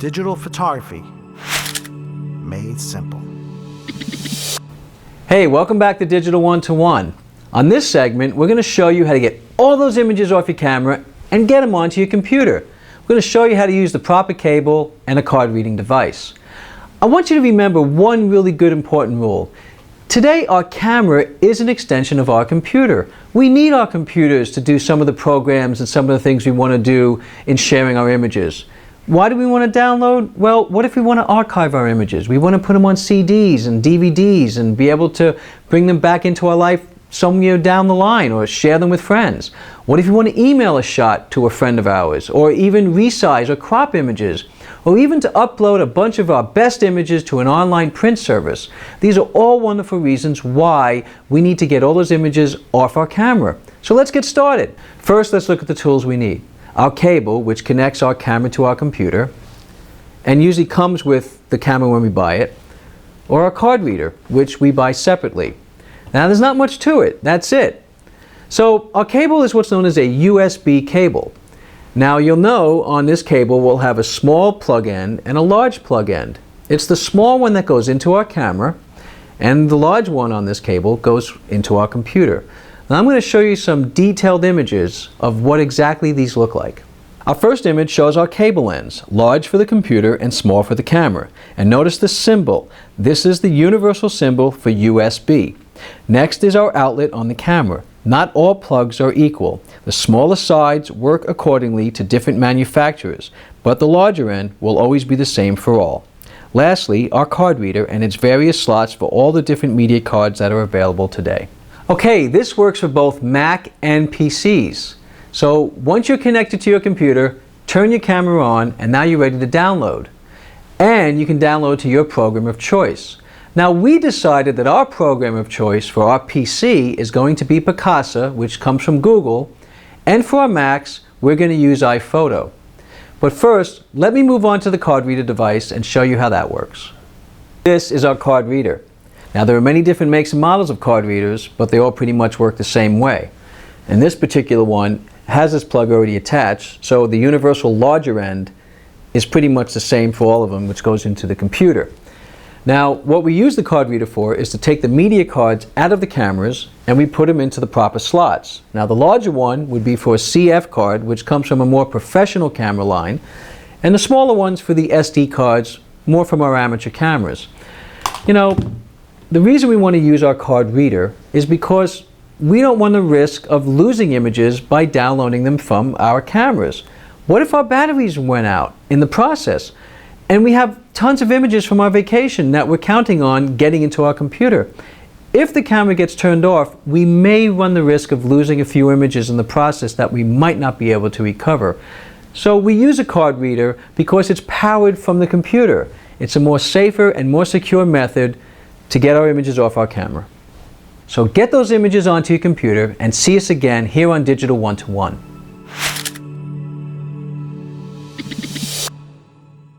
Digital photography made simple. Hey, welcome back to D1to1. On this segment, we're going to show you how to get all those images off your camera and get them onto your computer. We're going to show you how to use the proper cable and a card reading device. I want you to remember one really good important rule. Today, our camera is an extension of our computer. We need our computers to do some of the programs and some of the things we want to do in sharing our images. Why do we want to download? Well, what if we want to archive our images? We want to put them on CDs and DVDs and be able to bring them back into our life somewhere down the line or share them with friends. What if you want to email a shot to a friend of ours, or even resize or crop images, or even to upload a bunch of our best images to an online print service? These are all wonderful reasons why we need to get all those images off our camera. So let's get started. First, let's look at the tools we need. Our cable, which connects our camera to our computer, and usually comes with the camera when we buy it, or our card reader, which we buy separately. Now, there's not much to it. That's it. So our cable is what's known as a USB cable. Now, you'll know on this cable we'll have a small plug end and a large plug end. It's the small one that goes into our camera, and the large one on this cable goes into our computer. Now, I'm going to show you some detailed images of what exactly these look like. Our first image shows our cable ends, large for the computer and small for the camera. And notice the symbol. This is the universal symbol for USB. Next is our outlet on the camera. Not all plugs are equal. The smaller sides work accordingly to different manufacturers, but the larger end will always be the same for all. Lastly, our card reader and its various slots for all the different media cards that are available today. Okay, this works for both Mac and PCs. So once you're connected to your computer, turn your camera on, and now you're ready to download. And you can download to your program of choice. Now, we decided that our program of choice for our PC is going to be Picasa, which comes from Google, and for our Macs, we're going to use iPhoto. But first, let me move on to the card reader device and show you how that works. This is our card reader. Now, there are many different makes and models of card readers, but they all pretty much work the same way. And this particular one has this plug already attached, so the universal larger end is pretty much the same for all of them, which goes into the computer. Now, what we use the card reader for is to take the media cards out of the cameras and we put them into the proper slots. Now, the larger one would be for a CF card, which comes from a more professional camera line, and the smaller ones for the SD cards, more from our amateur cameras. You know, the reason we want to use our card reader is because we don't want the risk of losing images by downloading them from our cameras. What if our batteries went out in the process? And we have tons of images from our vacation that we're counting on getting into our computer. If the camera gets turned off, we may run the risk of losing a few images in the process that we might not be able to recover. So we use a card reader because it's powered from the computer. It's a more safer and more secure method to get our images off our camera. So get those images onto your computer and see us again here on D1to1.